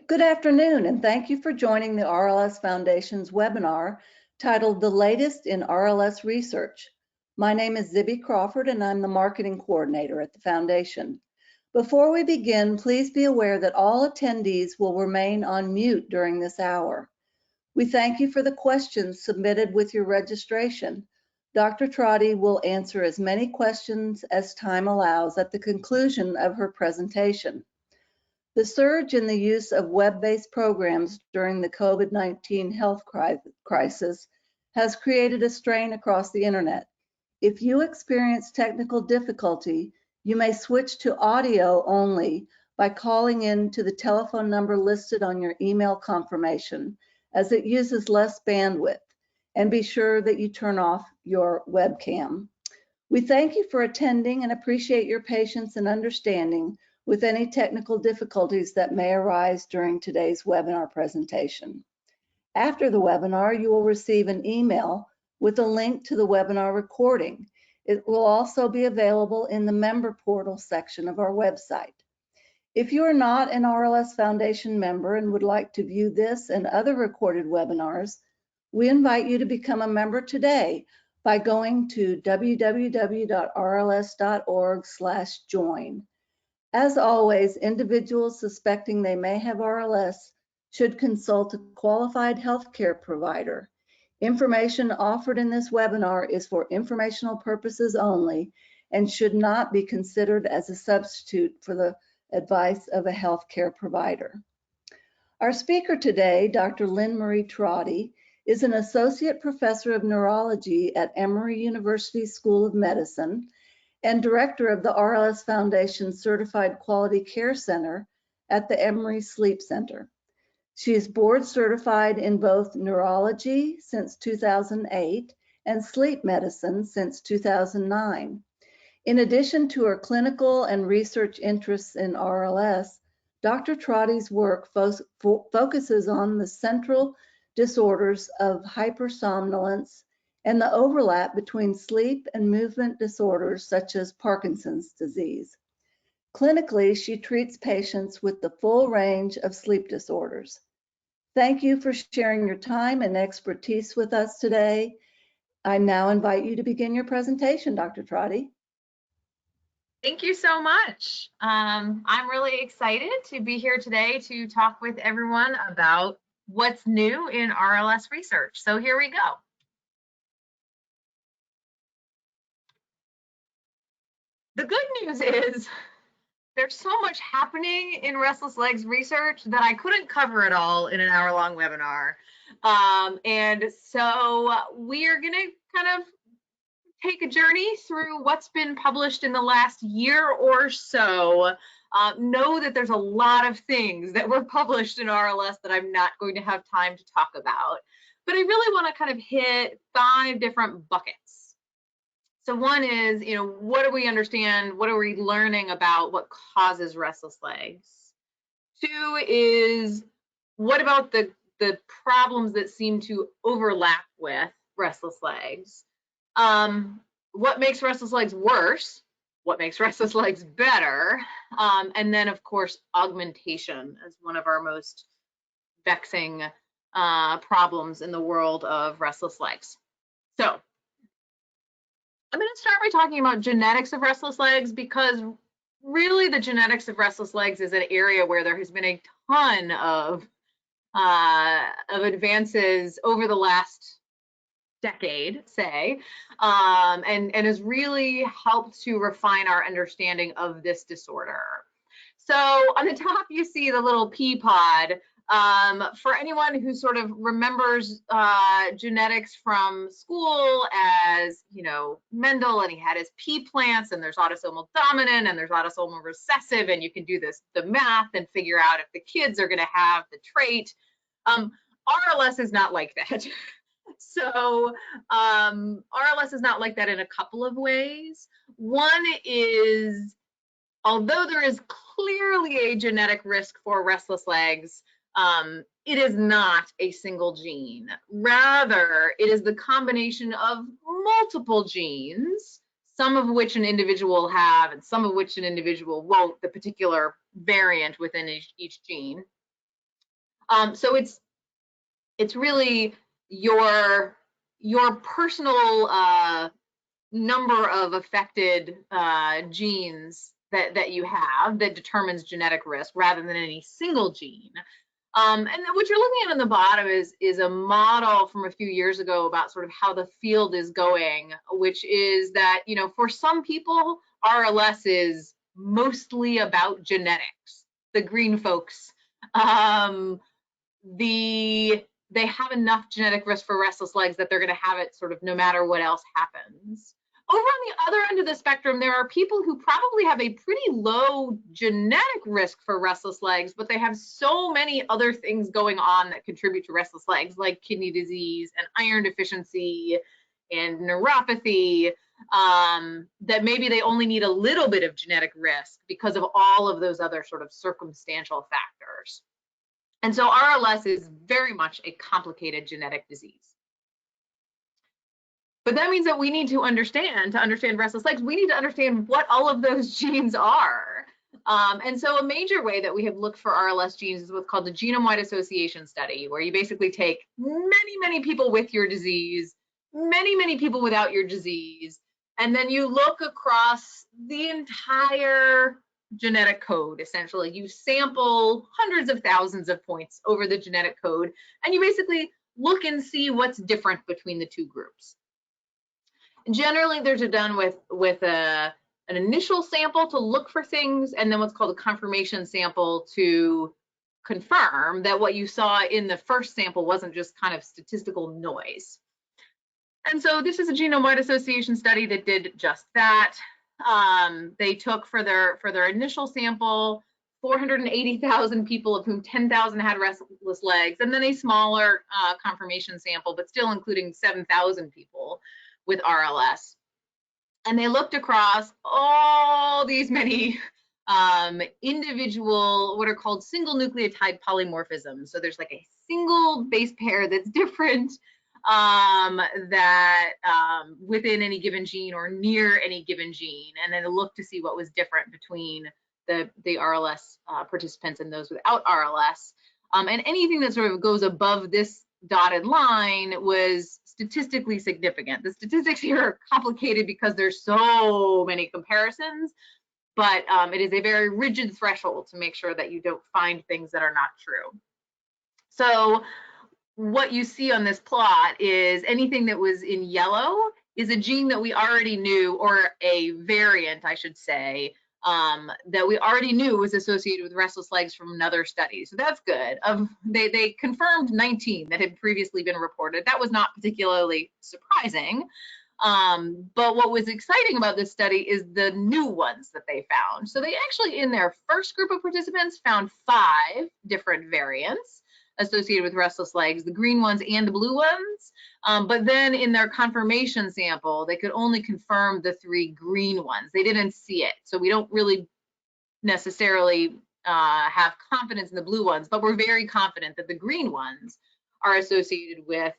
Good afternoon, and thank you for joining the RLS Foundation's webinar titled The Latest in RLS Research. My name is Zibby Crawford, and I'm the Marketing Coordinator at the Foundation. Before we begin, please be aware that all attendees will remain on mute during this hour. We thank you for the questions submitted with your registration. Dr. Trotty will answer as many questions as time allows at the conclusion of her presentation. The surge in the use of web-based programs during the COVID-19 health crisis has created a strain across the internet. If you experience technical difficulty, you may switch to audio only by calling in to the telephone number listed on your email confirmation, as it uses less bandwidth, and be sure that you turn off your webcam. We thank you for attending and appreciate your patience and understanding with any technical difficulties that may arise during today's webinar presentation. After the webinar, you will receive an email with a link to the webinar recording. It will also be available in the member portal section of our website. If you are not an RLS Foundation member and would like to view this and other recorded webinars, we invite you to become a member today by going to www.rls.org/join. As always, individuals suspecting they may have RLS should consult a qualified healthcare provider. Information offered in this webinar is for informational purposes only and should not be considered as a substitute for the advice of a healthcare provider. Our speaker today, Dr. Lynn Marie Trotty, is an associate professor of neurology at Emory University School of Medicine and director of the RLS Foundation Certified Quality Care Center at the Emory Sleep Center. She is board certified in both neurology since 2008 and sleep medicine since 2009. In addition to her clinical and research interests in RLS, Dr. Trotty's work focuses on the central disorders of hypersomnolence and the overlap between sleep and movement disorders such as Parkinson's disease. Clinically, she treats patients with the full range of sleep disorders. Thank you for sharing your time and expertise with us today. I now invite you to begin your presentation, Dr. Trotty. Thank you so much. I'm really excited to be here today to talk with everyone about what's new in RLS research. So here we go. The good news is there's so much happening in restless legs research that I couldn't cover it all in an hour-long webinar. And so we are going to kind of take a journey through what's been published in the last year or so. Know that there's a lot of things that were published in RLS that I'm not going to have time to talk about. But I really want to kind of hit 5 different buckets. So one is, what do we understand? What are we learning about what causes restless legs? 2 is, what about the problems that seem to overlap with restless legs? What makes restless legs worse? What makes restless legs better? And then, of course, augmentation as one of our most vexing problems in the world of restless legs. So I'm going to start by talking about genetics of restless legs, because really the genetics of restless legs is an area where there has been a ton of advances over the last decade, say, and has really helped to refine our understanding of this disorder. So on the top, you see the little pea pod. For anyone who sort of remembers genetics from school, as Mendel, and he had his pea plants, and there's autosomal dominant and there's autosomal recessive, and you can do the math and figure out if the kids are going to have the trait. RLS is not like that. So RLS is not like that in a couple of ways. One is, although there is clearly a genetic risk for restless legs, it is not a single gene. Rather, it is the combination of multiple genes, some of which an individual will have and some of which an individual won't, the particular variant within each gene, So it's really your personal number of affected genes that you have that determines genetic risk rather than any single gene. And then what you're looking at on the bottom is a model from a few years ago about sort of how the field is going, which is that, you know, for some people, RLS is mostly about genetics. The green folks, they have enough genetic risk for restless legs that they're going to have it sort of no matter what else happens. Over on the other end of the spectrum, there are people who probably have a pretty low genetic risk for restless legs, but they have so many other things going on that contribute to restless legs, like kidney disease and iron deficiency and neuropathy, that maybe they only need a little bit of genetic risk because of all of those other sort of circumstantial factors. And so RLS is very much a complicated genetic disease. But that means that we need to understand restless legs, we need to understand what all of those genes are. And so a major way that we have looked for RLS genes is what's called the genome-wide association study, where you basically take many, many people with your disease, many, many people without your disease, and then you look across the entire genetic code. Essentially, you sample hundreds of thousands of points over the genetic code, and you basically look and see what's different between the two groups. Generally, they're done with an initial sample to look for things, and then what's called a confirmation sample to confirm that what you saw in the first sample wasn't just kind of statistical noise. And so this is a genome-wide association study that did just that. They took for their initial sample 480,000 people, of whom 10,000 had restless legs, and then a smaller confirmation sample, but still including 7,000 people with RLS. And they looked across all these many individual, what are called single nucleotide polymorphisms. So there's like a single base pair that's different within any given gene or near any given gene. And then look to see what was different between the RLS participants and those without RLS. And anything that sort of goes above this dotted line was statistically significant. The statistics here are complicated because there's so many comparisons, but it is a very rigid threshold to make sure that you don't find things that are not true. So what you see on this plot is anything that was in yellow is a gene that we already knew, or a variant, I should say, that we already knew was associated with restless legs from another study. So that's good. They confirmed 19 that had previously been reported. That was not particularly surprising. But what was exciting about this study is the new ones that they found. So they actually, in their first group of participants, found 5 different variants associated with restless legs, the green ones and the blue ones. But then in their confirmation sample, they could only confirm the 3 green ones. They didn't see it. So we don't really necessarily have confidence in the blue ones, but we're very confident that the green ones are associated with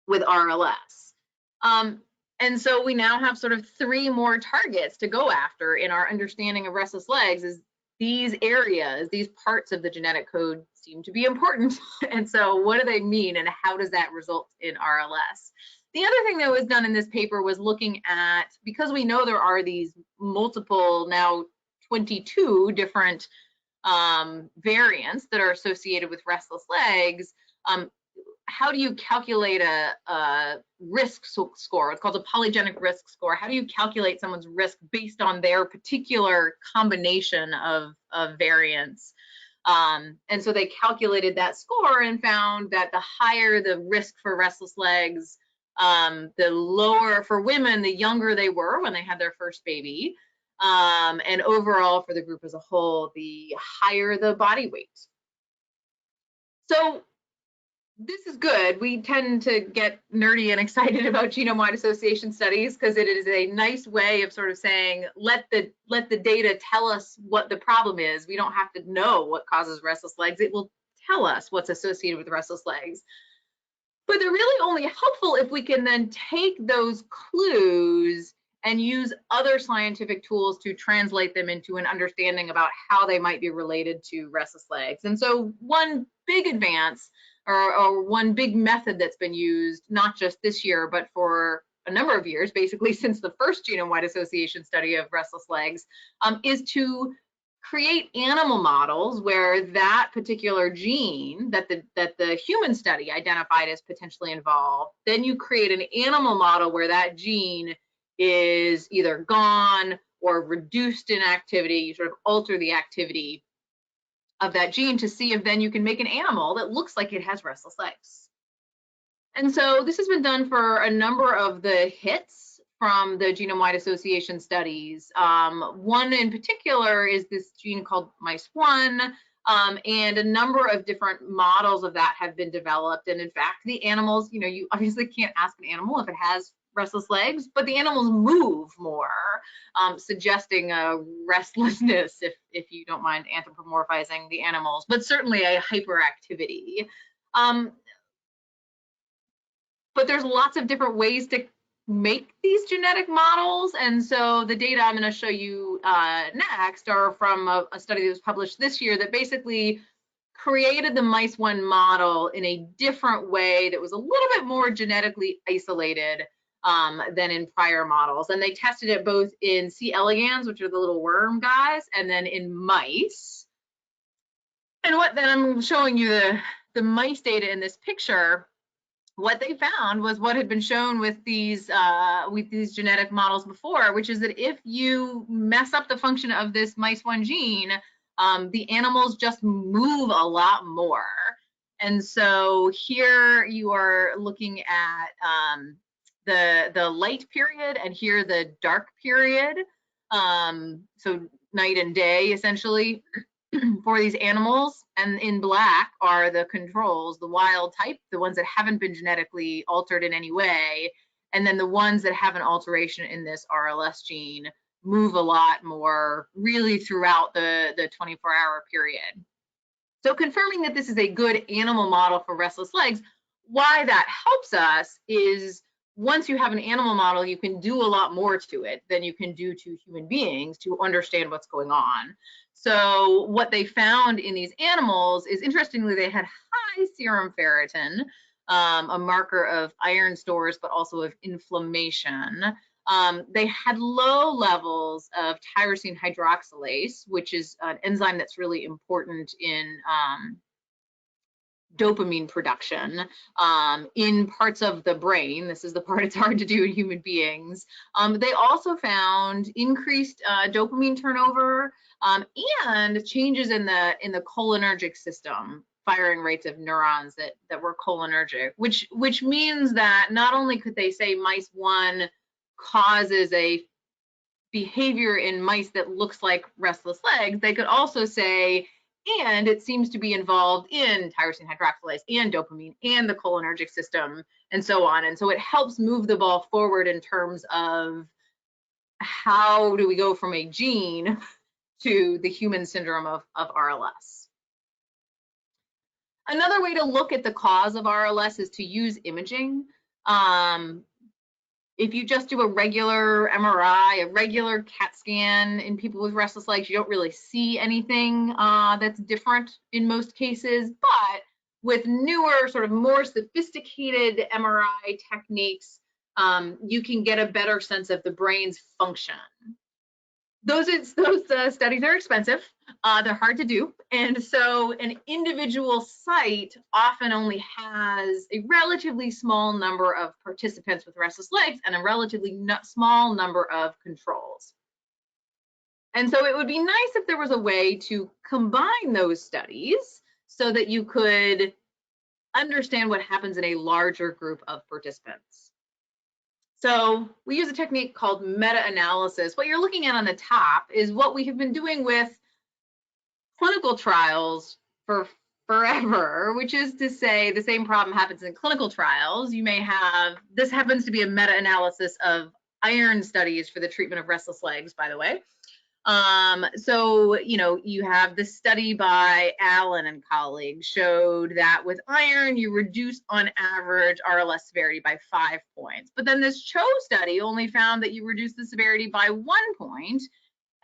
RLS. And so we now have sort of 3 more targets to go after in our understanding of restless legs. Is these areas, these parts of the genetic code seem to be important. And so what do they mean, and how does that result in RLS? The other thing that was done in this paper was looking at, because we know there are these multiple, now 22 different variants that are associated with restless legs, how do you calculate a risk score? It's called a polygenic risk score. How do you calculate someone's risk based on their particular combination of variants? And so they calculated that score and found that the higher the risk for restless legs, the lower for women, the younger they were when they had their first baby. And overall for the group as a whole, the higher the body weight. So this is good. We tend to get nerdy and excited about genome-wide association studies because it is a nice way of sort of saying, let the data tell us what the problem is. We don't have to know what causes restless legs. It will tell us what's associated with restless legs. But they're really only helpful if we can then take those clues and use other scientific tools to translate them into an understanding about how they might be related to restless legs. And so one big advance or one big method that's been used, not just this year, but for a number of years, basically since the first genome-wide association study of restless legs, is to create animal models where that particular gene that the human study identified as potentially involved, then you create an animal model where that gene is either gone or reduced in activity. You sort of alter the activity of that gene to see if then you can make an animal that looks like it has restless legs. And so this has been done for a number of the hits from the genome-wide association studies. One in particular is this gene called mice1, and a number of different models of that have been developed. And in fact, the animals, you obviously can't ask an animal if it has restless legs, but the animals move more, suggesting a restlessness, if you don't mind anthropomorphizing the animals, but certainly a hyperactivity. But there's lots of different ways to make these genetic models. And so the data I'm going to show you next are from a study that was published this year that basically created the mice1 model in a different way that was a little bit more genetically isolated than in prior models. And they tested it both in C. elegans, which are the little worm guys, and then in mice. And then I'm showing you the mice data in this picture. What they found was what had been shown with these genetic models before, which is that if you mess up the function of this mice1 gene, the animals just move a lot more. And so here you are looking at the light period, and here the dark period. So night and day, essentially, for these animals. And in black are the controls, the wild type, the ones that haven't been genetically altered in any way. And then the ones that have an alteration in this RLS gene move a lot more really throughout the 24-hour period. So confirming that this is a good animal model for restless legs, why that helps us is once you have an animal model, you can do a lot more to it than you can do to human beings to understand what's going on. So what they found in these animals is, interestingly, they had high serum ferritin, a marker of iron stores, but also of inflammation. They had low levels of tyrosine hydroxylase, which is an enzyme that's really important in dopamine production in parts of the brain. This is the part it's hard to do in human beings. They also found increased dopamine turnover and changes in the cholinergic system, firing rates of neurons that were cholinergic, which means that not only could they say mice1 causes a behavior in mice that looks like restless legs, they could also say, and it seems to be involved in tyrosine hydroxylase and dopamine and the cholinergic system and so on. And so it helps move the ball forward in terms of how do we go from a gene to the human syndrome of RLS. Another way to look at the cause of RLS is to use imaging. If you just do a regular MRI, a regular CAT scan in people with restless legs, you don't really see anything that's different in most cases. But with newer, sort of more sophisticated MRI techniques, you can get a better sense of the brain's function. Those studies are expensive. They're hard to do. And so an individual site often only has a relatively small number of participants with restless legs and a relatively small number of controls. And so it would be nice if there was a way to combine those studies so that you could understand what happens in a larger group of participants. So we use a technique called meta-analysis. What you're looking at on the top is what we have been doing with clinical trials for forever, which is to say the same problem happens in clinical trials. You may have, this happens to be a meta-analysis of iron studies for the treatment of restless legs, by the way. So, you have the study by Allen and colleagues showed that with iron, you reduce on average RLS severity by 5 points. But then this Cho study only found that you reduce the severity by 1 point.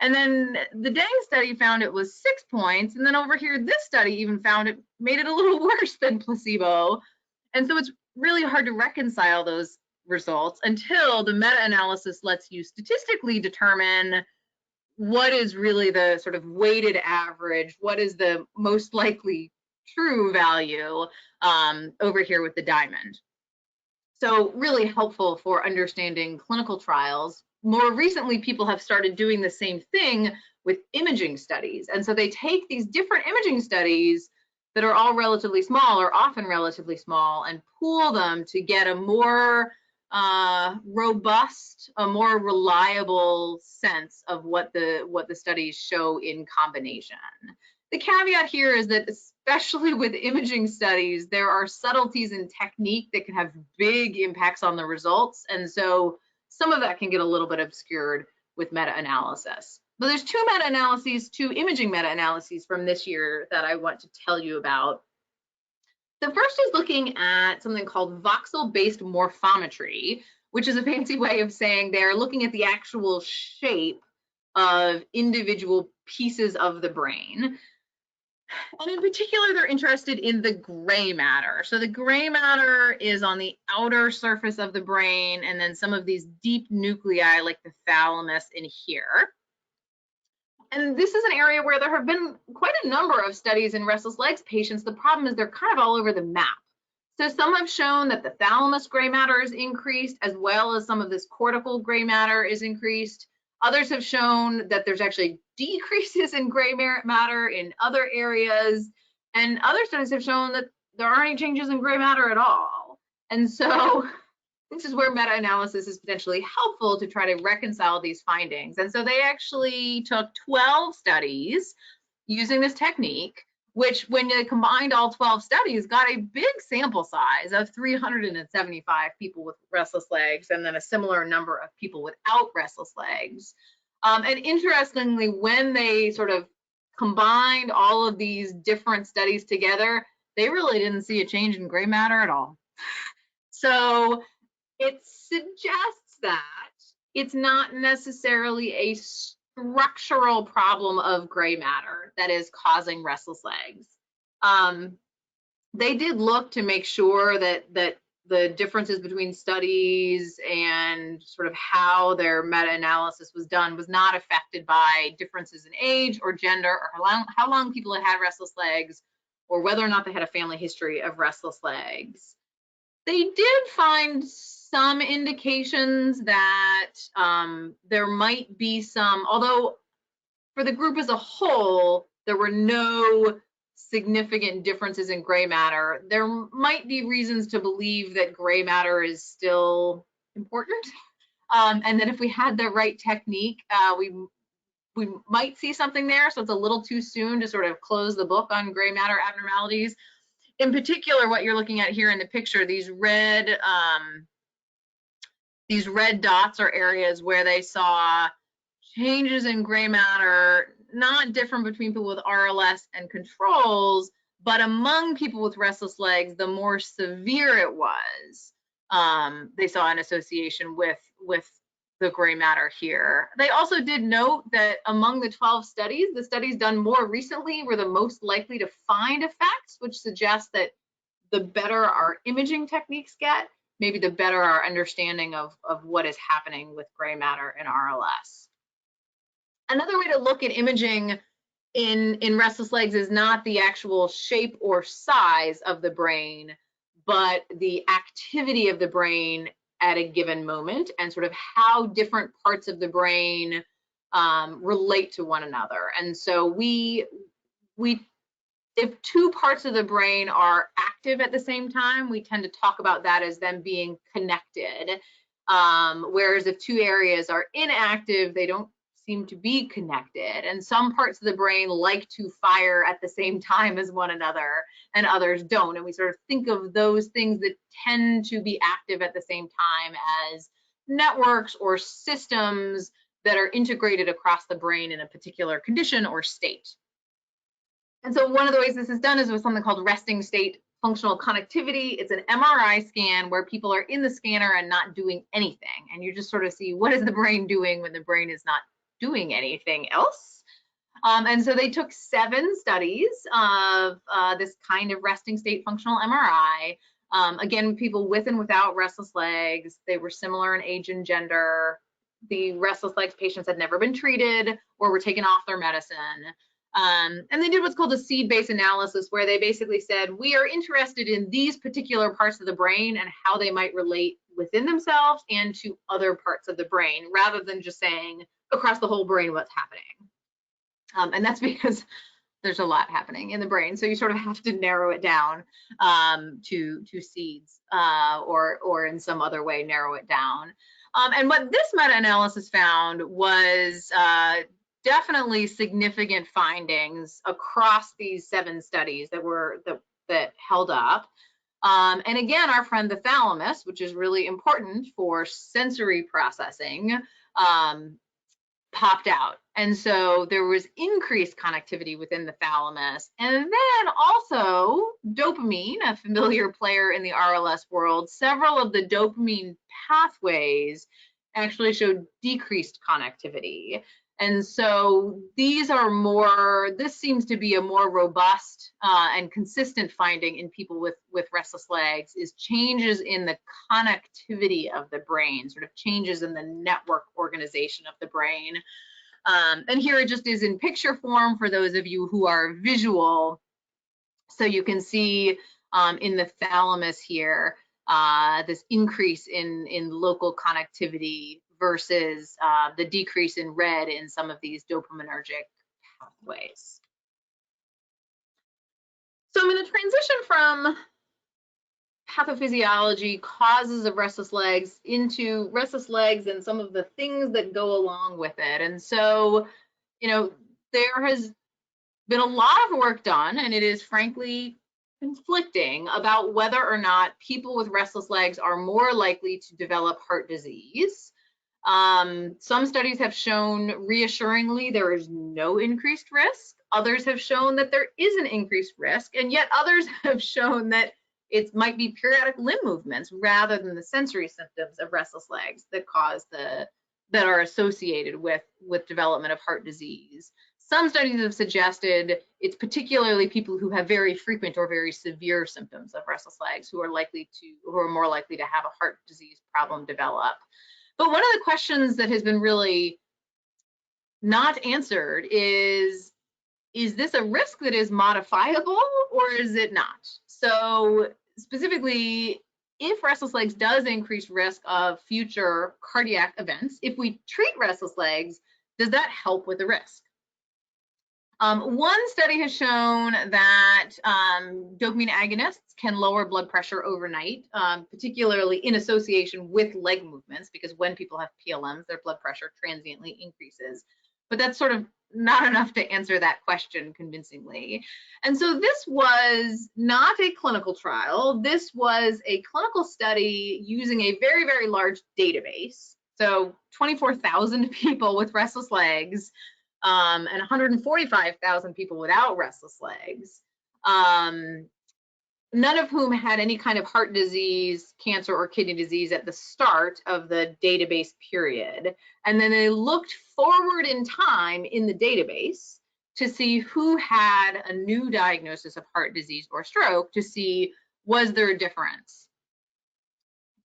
And then the Deng study found it was 6 points. And then over here, this study even found it made it a little worse than placebo. And so it's really hard to reconcile those results until the meta-analysis lets you statistically determine what is really the sort of weighted average, what is the most likely true value over here with the diamond. So really helpful for understanding clinical trials. More recently, people have started doing the same thing with imaging studies. And so they take these different imaging studies that are all relatively small or often relatively small and pool them to get a more robust, a more reliable sense of what the studies show in combination. The caveat here is that especially with imaging studies, there are subtleties in technique that can have big impacts on the results. And so some of that can get a little bit obscured with meta-analysis. But there's two meta-analyses, two imaging meta-analyses from this year that I want to tell you about. The first is looking at something called voxel-based morphometry, which is a fancy way of saying they're looking at the actual shape of individual pieces of the brain. And in particular, they're interested in the gray matter. So the gray matter is on the outer surface of the brain, and then some of these deep nuclei like the thalamus in here. And this is an area where there have been quite a number of studies in restless legs patients. The problem is they're kind of all over the map. So some have shown that the thalamus gray matter is increased, as well as some of this cortical gray matter is increased. Others have shown that there's actually decreases in gray matter in other areas. And other studies have shown that there aren't any changes in gray matter at all. And so this is where meta-analysis is potentially helpful to try to reconcile these findings. And so they actually took 12 studies using this technique, which when they combined all 12 studies, got a big sample size of 375 people with restless legs, and then a similar number of people without restless legs. And interestingly, when they sort of combined all of these different studies together, they really didn't see a change in gray matter at all. So it suggests that it's not necessarily a structural problem of gray matter that is causing restless legs. They did look to make sure that the differences between studies and sort of how their meta-analysis was done was not affected by differences in age or gender or how long people had had restless legs or whether or not they had a family history of restless legs. They did find some indications that there might be some, although for the group as a whole, there were no significant differences in gray matter. There might be reasons to believe that gray matter is still important. And that if we had the right technique, we might see something there. So it's a little too soon to sort of close the book on gray matter abnormalities. In particular, what you're looking at here in the picture, these red dots are areas where they saw changes in gray matter, not different between people with RLS and controls, but among people with restless legs, the more severe it was, they saw an association with the gray matter here. They also did note that among the 12 studies, the studies done more recently were the most likely to find effects, which suggests that the better our imaging techniques get, maybe the better our understanding of what is happening with gray matter in RLS. Another way to look at imaging in restless legs is not the actual shape or size of the brain, but the activity of the brain at a given moment and sort of how different parts of the brain relate to one another. And so if two parts of the brain are active at the same time, we tend to talk about that as them being connected. Whereas if two areas are inactive, they don't seem to be connected. And some parts of the brain like to fire at the same time as one another and others don't. And we sort of think of those things that tend to be active at the same time as networks or systems that are integrated across the brain in a particular condition or state. And so one of the ways this is done is with something called resting state functional connectivity. It's an MRI scan where people are in the scanner and not doing anything. And you just sort of see what is the brain doing when the brain is not doing anything else. And so they took 7 studies of this kind of resting state functional MRI. Again, people with and without restless legs. They were similar in age and gender. The restless legs patients had never been treated or were taken off their medicine. And they did what's called a seed-based analysis, where they basically said, we are interested in these particular parts of the brain and how they might relate within themselves and to other parts of the brain, rather than just saying across the whole brain what's happening. And that's because there's a lot happening in the brain, so you sort of have to narrow it down to seeds, or in some other way narrow it down. And what this meta-analysis found was definitely significant findings across these 7 studies that held up. And again, our friend the thalamus, which is really important for sensory processing, popped out. And so there was increased connectivity within the thalamus. And then also dopamine, a familiar player in the RLS world, several of the dopamine pathways actually showed decreased connectivity. And so this seems to be a more robust and consistent finding in people with restless legs, is changes in the connectivity of the brain, sort of changes in the network organization of the brain. And here it just is in picture form for those of you who are visual. So you can see in the thalamus here, this increase in local connectivity versus the decrease in red in some of these dopaminergic pathways. So I'm going to transition from pathophysiology, causes of restless legs, into restless legs and some of the things that go along with it. And so, there has been a lot of work done, and it is frankly conflicting about whether or not people with restless legs are more likely to develop heart disease. Some studies have shown reassuringly there is no increased risk. Others have shown that there is an increased risk, and yet others have shown that it might be periodic limb movements rather than the sensory symptoms of restless legs that are associated with development of heart disease. Some studies have suggested it's particularly people who have very frequent or very severe symptoms of restless legs who are more likely to have a heart disease problem develop. But one of the questions that has been really not answered is this a risk that is modifiable or is it not? So specifically, if restless legs does increase risk of future cardiac events, if we treat restless legs, does that help with the risk? One study has shown that dopamine agonists can lower blood pressure overnight, particularly in association with leg movements, because when people have PLMs, their blood pressure transiently increases. But that's sort of not enough to answer that question convincingly. And so this was not a clinical trial. This was a clinical study using a very, very large database. So 24,000 people with restless legs and 145,000 people without restless legs, none of whom had any kind of heart disease, cancer, or kidney disease at the start of the database period. And then they looked forward in time in the database to see who had a new diagnosis of heart disease or stroke, to see was there a difference.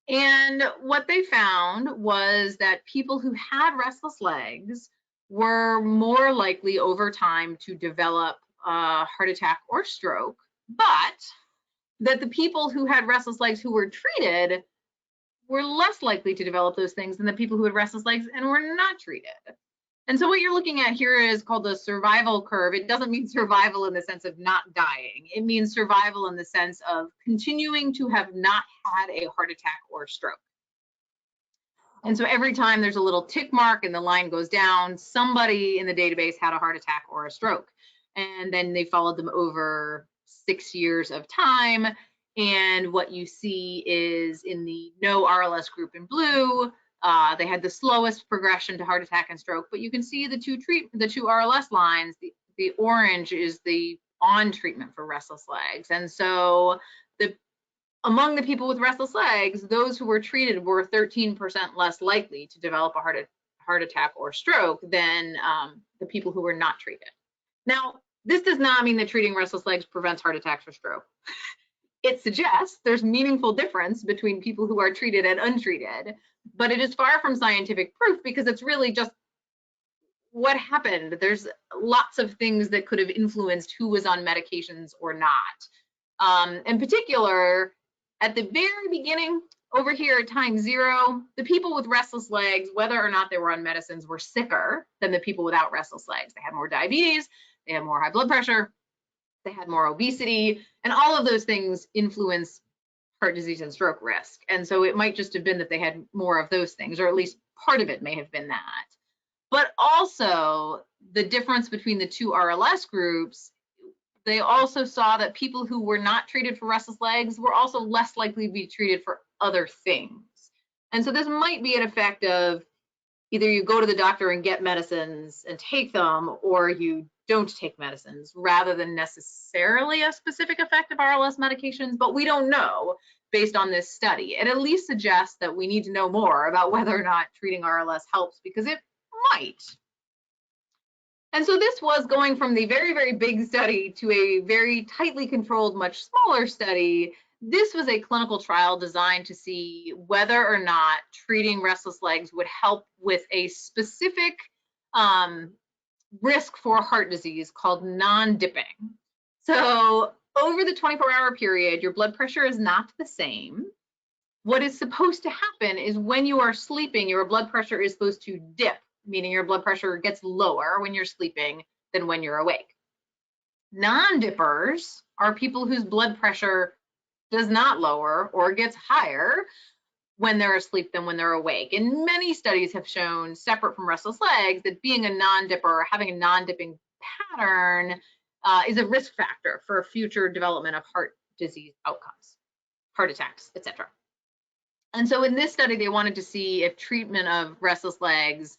And what they found was that people who had restless legs were more likely over time to develop a heart attack or stroke, but that the people who had restless legs who were treated were less likely to develop those things than the people who had restless legs and were not treated. And so what you're looking at here is called the survival curve. It doesn't mean survival in the sense of not dying. It means survival in the sense of continuing to have not had a heart attack or stroke. And so every time there's a little tick mark and the line goes down, somebody in the database had a heart attack or a stroke. And then they followed them over 6 years of time. And what you see is in the no RLS group in blue, They had the slowest progression to heart attack and stroke, but you can see the two RLS lines. The orange is the on treatment for restless legs, and so among the people with restless legs, those who were treated were 13% less likely to develop a heart attack or stroke than the people who were not treated. Now, this does not mean that treating restless legs prevents heart attacks or stroke. It suggests there's meaningful difference between people who are treated and untreated, but it is far from scientific proof because it's really just what happened. There's lots of things that could have influenced who was on medications or not. In particular, at the very beginning, over here at time 0, the people with restless legs, whether or not they were on medicines, were sicker than the people without restless legs. They had more diabetes, they had more high blood pressure, they had more obesity, and all of those things influence heart disease and stroke risk. And so it might just have been that they had more of those things, or at least part of it may have been that. But also the difference between the two RLS groups, they also saw that people who were not treated for restless legs were also less likely to be treated for other things. And so this might be an effect of either you go to the doctor and get medicines and take them, or you don't take medicines, rather than necessarily a specific effect of RLS medications, but we don't know based on this study. It at least suggests that we need to know more about whether or not treating RLS helps, because it might. And so this was going from the very, very big study to a very tightly controlled, much smaller study. This was a clinical trial designed to see whether or not treating restless legs would help with a specific risk for heart disease called non-dipping. So over the 24-hour period, your blood pressure is not the same. What is supposed to happen is when you are sleeping, your blood pressure is supposed to dip, meaning your blood pressure gets lower when you're sleeping than when you're awake. Non-dippers are people whose blood pressure does not lower or gets higher when they're asleep than when they're awake. And many studies have shown, separate from restless legs, that being a non-dipper or having a non-dipping pattern is a risk factor for future development of heart disease outcomes, heart attacks, etc. And so in this study, they wanted to see if treatment of restless legs,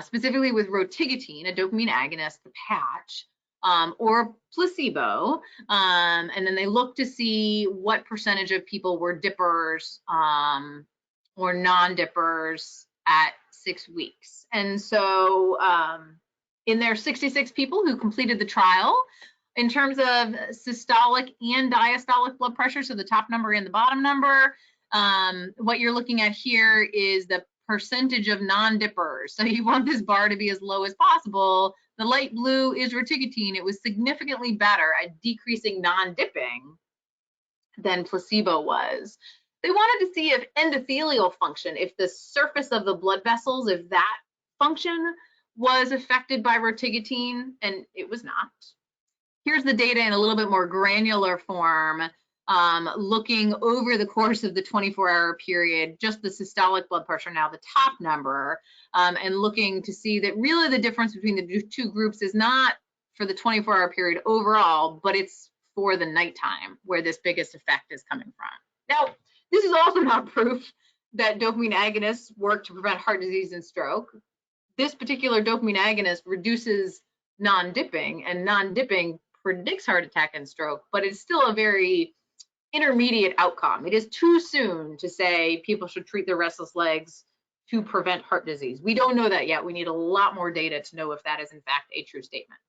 specifically with rotigotine, a dopamine agonist, the patch, or placebo, and then they looked to see what percentage of people were dippers or non-dippers at 6 weeks. And so in their 66 people who completed the trial, in terms of systolic and diastolic blood pressure, so the top number and the bottom number, what you're looking at here is the percentage of non-dippers. So you want this bar to be as low as possible. The light blue is rotigotine. It was significantly better at decreasing non-dipping than placebo was. They wanted to see if endothelial function, if the surface of the blood vessels, if that function was affected by rotigotine, and it was not. Here's the data in a little bit more granular form, looking over the course of the 24-hour period, just the systolic blood pressure, now the top number, and looking to see that really the difference between the two groups is not for the 24-hour period overall, but it's for the nighttime where this biggest effect is coming from. Now, this is also not proof that dopamine agonists work to prevent heart disease and stroke. This particular dopamine agonist reduces non-dipping, and non-dipping predicts heart attack and stroke, but it's still a very intermediate outcome. It is too soon to say people should treat their restless legs to prevent heart disease. We don't know that yet. We need a lot more data to know if that is in fact a true statement.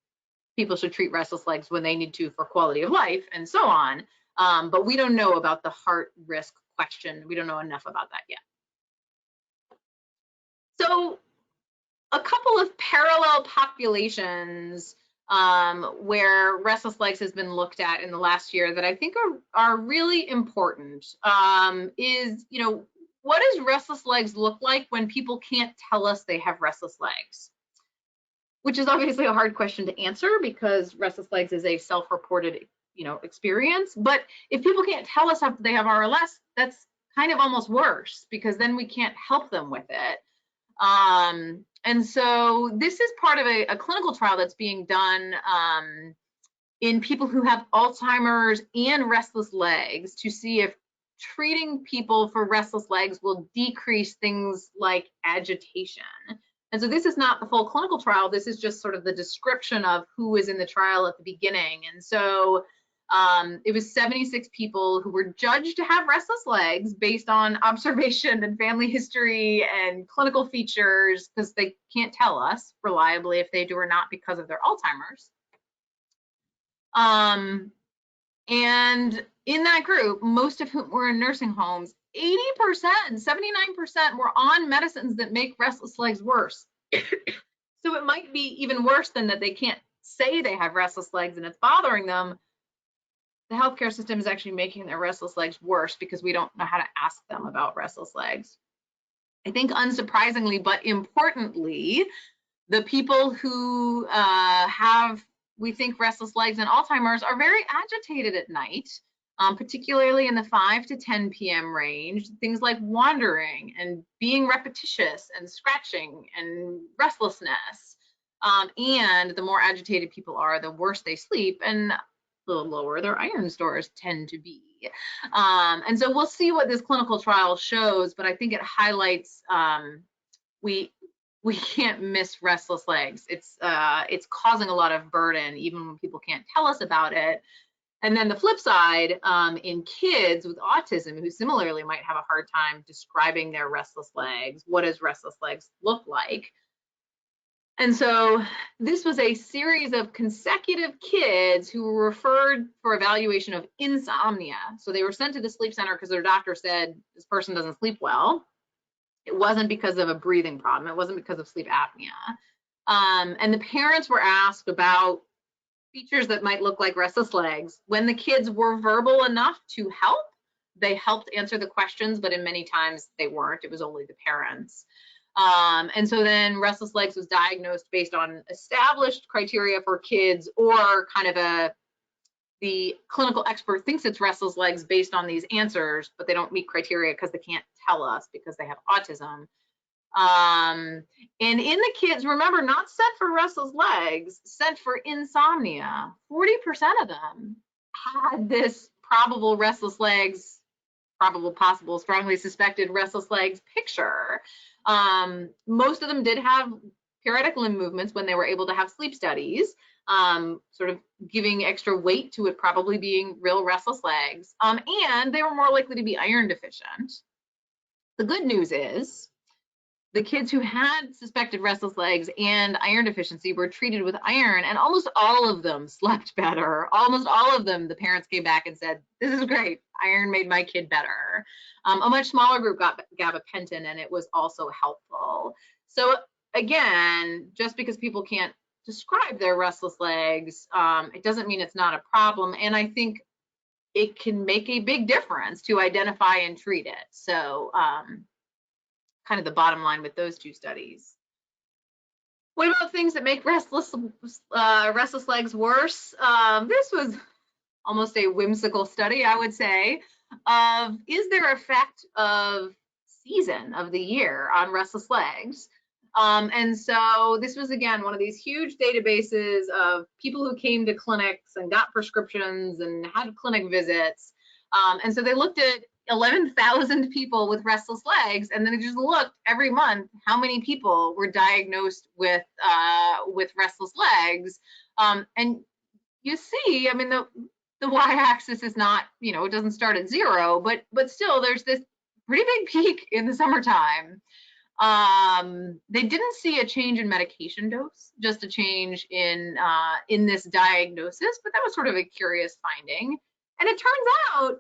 People should treat restless legs when they need to for quality of life and so on, but we don't know about the heart risk question. We don't know enough about that yet. So a couple of parallel populations where restless legs has been looked at in the last year that I think are really important is, what does restless legs look like when people can't tell us they have restless legs? Which is obviously a hard question to answer because restless legs is a self-reported, experience. But if people can't tell us they have RLS, that's kind of almost worse because then we can't help them with it. And so this is part of a clinical trial that's being done in people who have Alzheimer's and restless legs to see if treating people for restless legs will decrease things like agitation. And so this is not the full clinical trial. This is just sort of the description of who was in the trial at the beginning. And so it was 76 people who were judged to have restless legs based on observation and family history and clinical features, because they can't tell us reliably if they do or not because of their Alzheimer's. And in that group, most of whom were in nursing homes, 80%, 79% were on medicines that make restless legs worse. So it might be even worse than that they can't say they have restless legs and it's bothering them. The healthcare system is actually making their restless legs worse because we don't know how to ask them about restless legs. I think unsurprisingly, but importantly, the people who have, we think, restless legs and Alzheimer's are very agitated at night, particularly in the 5 to 10 p.m. range. Things like wandering and being repetitious and scratching and restlessness. And the more agitated people are, the worse they sleep and the lower their iron stores tend to be. And so we'll see what this clinical trial shows, but I think it highlights we can't miss restless legs. It's causing a lot of burden, even when people can't tell us about it. And then the flip side, in kids with autism who similarly might have a hard time describing their restless legs, what does restless legs look like? And so this was a series of consecutive kids who were referred for evaluation of insomnia. So they were sent to the sleep center because their doctor said this person doesn't sleep well. It wasn't because of a breathing problem. It wasn't because of sleep apnea. And the parents were asked about features that might look like restless legs. When the kids were verbal enough to help, they helped answer the questions, but in many times they weren't. It was only the parents. And so then restless legs was diagnosed based on established criteria for kids, or kind of the clinical expert thinks it's restless legs based on these answers, but they don't meet criteria because they can't tell us because they have autism. And in the kids, remember, not sent for restless legs, sent for insomnia. 40% of them had this probable restless legs, probable, possible, strongly suspected restless legs picture. Most of them did have periodic limb movements when they were able to have sleep studies, sort of giving extra weight to it probably being real restless legs. And they were more likely to be iron deficient. The good news is the kids who had suspected restless legs and iron deficiency were treated with iron, and almost all of them slept better. Almost all of them, the parents came back and said, this is great. Iron made my kid better. A much smaller group got gabapentin, and it was also helpful. So again, just because people can't describe their restless legs, it doesn't mean it's not a problem. And I think it can make a big difference to identify and treat it. So kind of the bottom line with those two studies. What about things that make restless legs worse? This was almost a whimsical study, I would say, of is there effect of season of the year on restless legs? And so this was, again, one of these huge databases of people who came to clinics and got prescriptions and had clinic visits. And so they looked at 11,000 people with restless legs, and then they just looked every month how many people were diagnosed with restless legs. And you see, I mean, the y-axis is not, it doesn't start at 0, but still there's this pretty big peak in the summertime. They didn't see a change in medication dose, just a change in this diagnosis, but that was sort of a curious finding. And it turns out,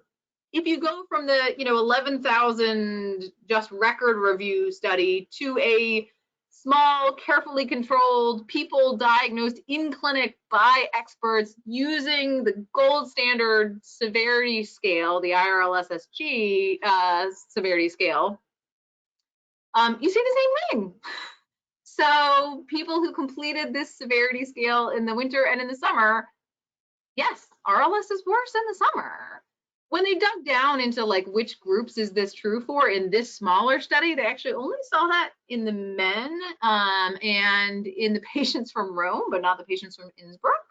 if you go from the 11,000 just record review study to a small, carefully controlled, people diagnosed in clinic by experts using the gold standard severity scale, the RLSSG severity scale, you see the same thing. So people who completed this severity scale in the winter and in the summer, yes, RLS is worse in the summer. When they dug down into like which groups is this true for in this smaller study, they actually only saw that in the men and in the patients from Rome, but not the patients from Innsbruck.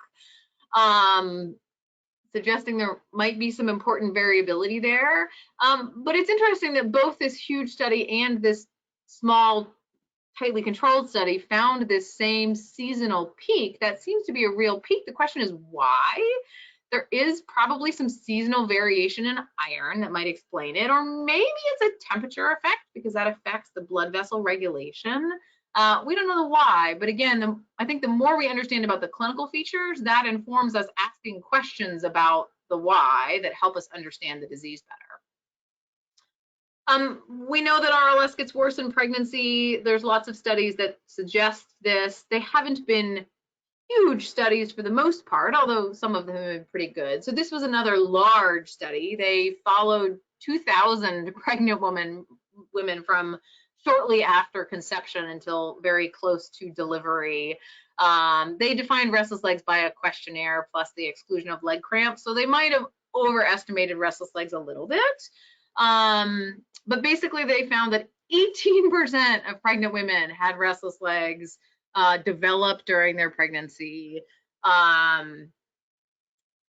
suggesting there might be some important variability there. But it's interesting that both this huge study and this small, tightly controlled study found this same seasonal peak. That seems to be a real peak. The question is why? There is probably some seasonal variation in iron that might explain it, or maybe it's a temperature effect because that affects the blood vessel regulation. We don't know the why, but again, I think the more we understand about the clinical features, that informs us asking questions about the why that help us understand the disease better. We know that RLS gets worse in pregnancy. There's lots of studies that suggest this. They haven't been huge studies for the most part, although some of them have been pretty good. So this was another large study. They followed 2,000 pregnant women from shortly after conception until very close to delivery. They defined restless legs by a questionnaire plus the exclusion of leg cramps. So they might have overestimated restless legs a little bit. But basically they found that 18% of pregnant women had restless legs developed during their pregnancy.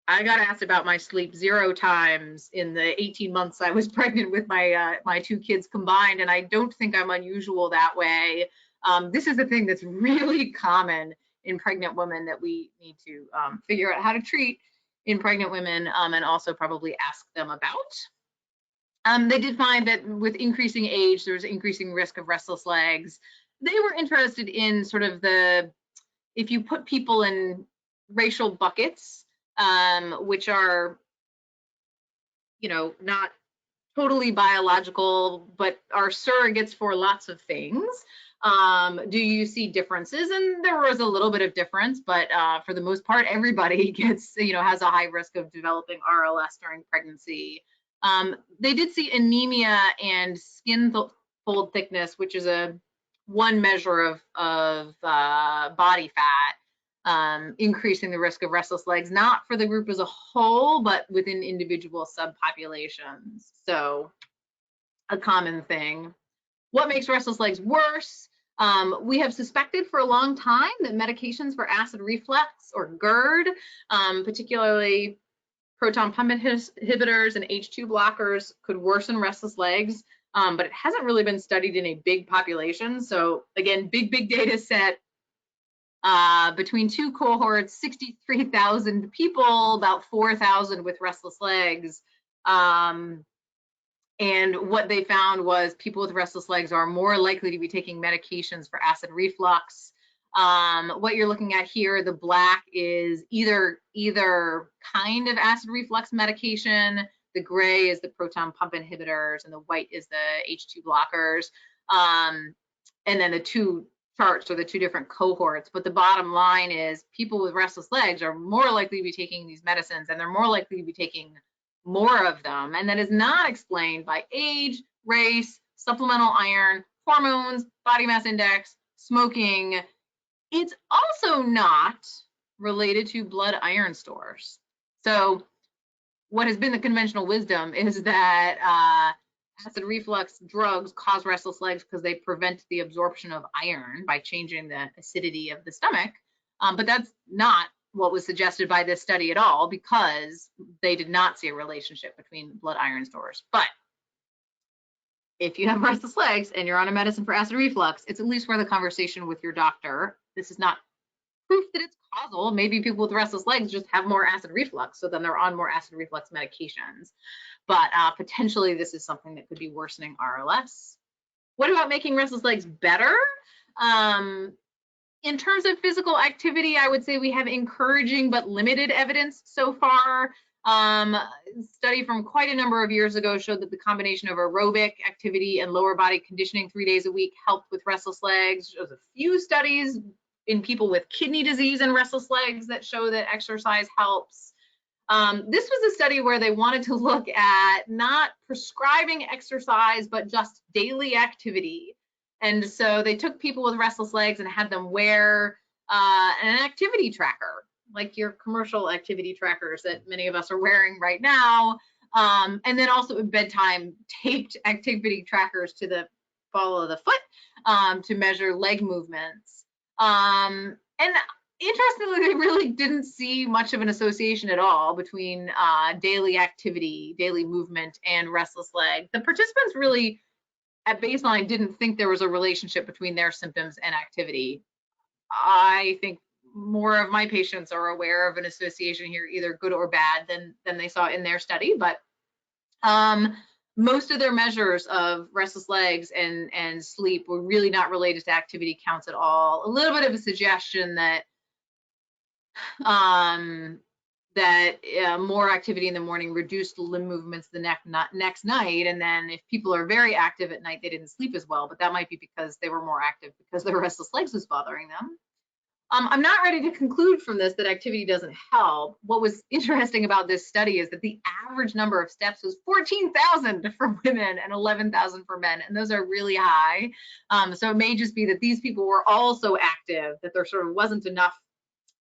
I got asked about my sleep 0 times in the 18 months I was pregnant with my 2 kids combined, and I don't think I'm unusual that way. This is a thing that's really common in pregnant women that we need to figure out how to treat in pregnant women, and also probably ask them about. They did find that with increasing age, there's increasing risk of restless legs. They were interested in sort of if you put people in racial buckets, which are, not totally biological, but are surrogates for lots of things. Do you see differences? And there was a little bit of difference, but for the most part, everybody has a high risk of developing RLS during pregnancy. They did see anemia and skin fold thickness, which is one measure of body fat, increasing the risk of restless legs, not for the group as a whole, but within individual subpopulations. So a common thing. What makes restless legs worse? We have suspected for a long time that medications for acid reflux or GERD, particularly proton pump inhibitors and H2 blockers, could worsen restless legs. But it hasn't really been studied in a big population. So again, big data set. Between 2 cohorts, 63,000 people, about 4,000 with restless legs. And what they found was people with restless legs are more likely to be taking medications for acid reflux. What you're looking at here, the black is either kind of acid reflux medication. The gray is the proton pump inhibitors, and the white is the H2 blockers. And then the 2 charts are the 2 different cohorts. But the bottom line is people with restless legs are more likely to be taking these medicines, and they're more likely to be taking more of them. And that is not explained by age, race, supplemental iron, hormones, body mass index, smoking. It's also not related to blood iron stores. So what has been the conventional wisdom is that acid reflux drugs cause restless legs because they prevent the absorption of iron by changing the acidity of the stomach. But that's not what was suggested by this study at all, because they did not see a relationship between blood iron stores. But if you have restless legs and you're on a medicine for acid reflux, it's at least worth a conversation with your doctor. This is not proof that it's causal. Maybe people with restless legs just have more acid reflux, so then they're on more acid reflux medications. But potentially this is something that could be worsening RLS. What about making restless legs better? In terms of physical activity, I would say we have encouraging but limited evidence so far. Study from quite a number of years ago showed that the combination of aerobic activity and lower body conditioning 3 days a week helped with restless legs. There's a few studies in people with kidney disease and restless legs that show that exercise helps. This was a study where they wanted to look at not prescribing exercise, but just daily activity. And so they took people with restless legs and had them wear an activity tracker, like your commercial activity trackers that many of us are wearing right now. And then also at bedtime, taped activity trackers to the ball of the foot to measure leg movements. And interestingly, they really didn't see much of an association at all between daily activity, daily movement, and restless leg. The participants really, at baseline, didn't think there was a relationship between their symptoms and activity. I think more of my patients are aware of an association here, either good or bad, than they saw in their study. But most of their measures of restless legs and sleep were really not related to activity counts at all. A little bit of a suggestion that more activity in the morning reduced limb movements the next night. And then if people are very active at night, they didn't sleep as well, but that might be because they were more active because their restless legs was bothering them. I'm not ready to conclude from this that activity doesn't help. What was interesting about this study is that the average number of steps was 14,000 for women and 11,000 for men, and those are really high. So it may just be that these people were also active, that there sort of wasn't enough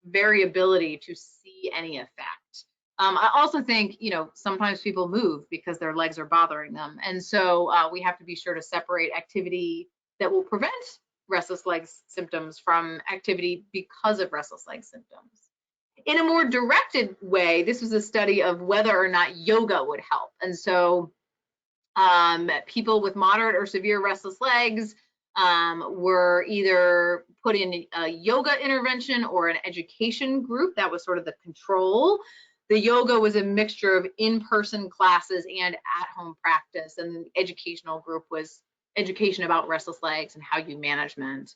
variability to see any effect. I also think, sometimes people move because their legs are bothering them. And so we have to be sure to separate activity that will prevent restless legs symptoms from activity because of restless leg symptoms. In a more directed way, this was a study of whether or not yoga would help. And so people with moderate or severe restless legs were either put in a yoga intervention or an education group. That was sort of the control. The yoga was a mixture of in-person classes and at-home practice, and the educational group was education about restless legs and how you manage it.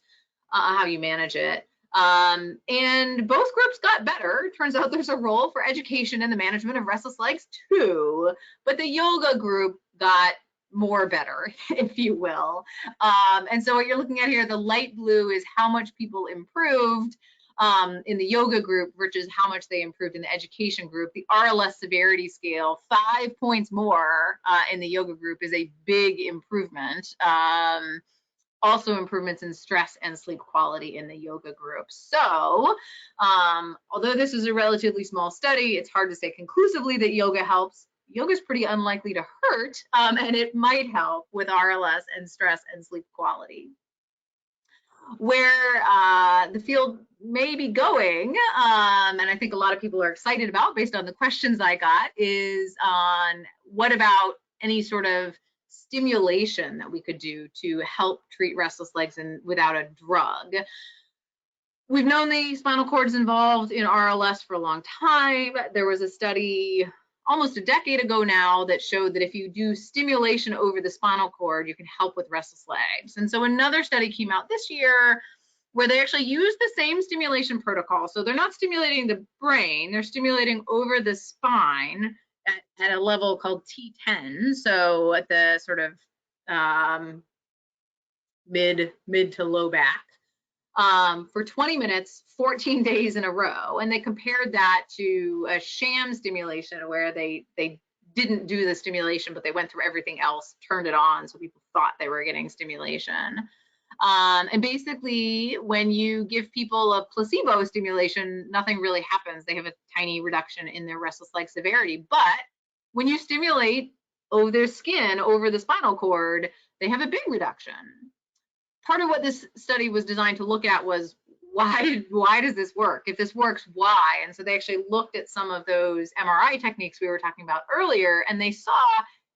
And both groups got better. Turns out there's a role for education in the management of restless legs too, but the yoga group got more better, if you will. And so what you're looking at here, the light blue is how much people improved in the yoga group versus how much they improved in the education group. The RLS severity scale, 5 points more in the yoga group is a big improvement. Also improvements in stress and sleep quality in the yoga group. So although this is a relatively small study, it's hard to say conclusively that yoga helps. Yoga is pretty unlikely to hurt, and it might help with RLS and stress and sleep quality. Where the field may be going, and I think a lot of people are excited about based on the questions I got, is on what about any sort of stimulation that we could do to help treat restless legs without a drug. We've known the spinal cord is involved in RLS for a long time. There was a study almost a decade ago now that showed that if you do stimulation over the spinal cord, you can help with restless legs. And so another study came out this year where they actually use the same stimulation protocol. So they're not stimulating the brain, they're stimulating over the spine at a level called T10. So at the sort of mid to low back. For 20 minutes, 14 days in a row. And they compared that to a sham stimulation where they didn't do the stimulation, but they went through everything else, turned it on, so people thought they were getting stimulation. And basically, when you give people a placebo stimulation, nothing really happens. They have a tiny reduction in their restless leg severity. But when you stimulate over their skin, over the spinal cord, they have a big reduction. Part of what this study was designed to look at was why does this work? If this works, why? And so they actually looked at some of those MRI techniques we were talking about earlier, and they saw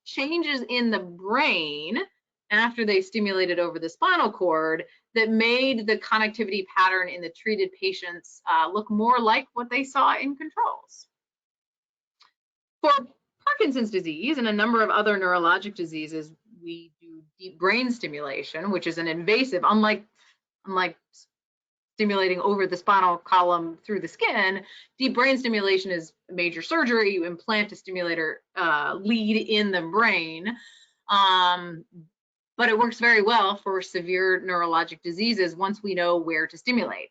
changes in the brain after they stimulated over the spinal cord that made the connectivity pattern in the treated patients look more like what they saw in controls. For Parkinson's disease and a number of other neurologic diseases, we do deep brain stimulation, which is an invasive, unlike stimulating over the spinal column through the skin. Deep brain stimulation is major surgery. You implant a stimulator lead in the brain, but it works very well for severe neurologic diseases once we know where to stimulate.